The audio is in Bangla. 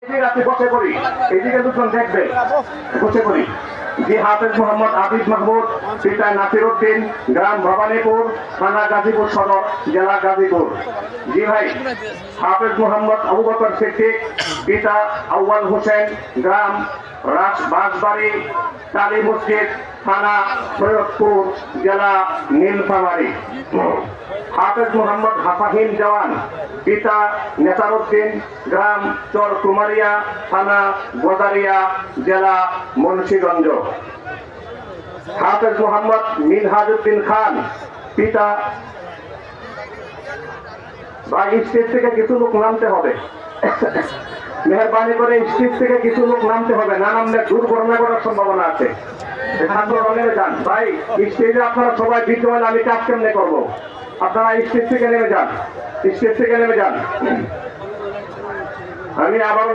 বসে পড়ি, এদিকে দুজন দেখবেন, বসে পড়ি। জি হাফেজ মোহাম্মদ আবিদ মাহমুদ, পিতা নাসির উদ্দিন, গ্রাম ভবানীপুর, থানা গাজীপুর সদর, জেলা গাজীপুর। জি ভাই হাফেজ মোহাম্মদ আবু বকর সিদ্দিক, পিতা আউয়াল হোসেন, গ্রাম বাঁশবাড়ি, কালী মসজিদ, থানা সৈয়দপুর, জেলা নীলফামারী। হাফেজ মোহাম্মদ হাফাহিম জওয়ান, পিতা নেসারউদ্দিন, গ্রাম চর কুমারিয়া, থানা গজারিয়া, জেলা মুন্সিগঞ্জ। হাফেজ মোহাম্মদ মিনহাজউদ্দিন খান, পিতা স্টেজ থেকে কিছু লোক নামতে হবে, মেহরবানি করে স্টেজ থেকে কিছু লোক নামতে হবে, না নামলে দুর্ঘটনা করার সম্ভাবনা আছে। যান ভাই, স্টেজে আপনারা সবাই বিদ্যমান, আমি কাজ কেমনে করবো? আপনারা স্টেজ থেকে নেমে যান, স্টেজ থেকে নেমে যান। আমি আবারও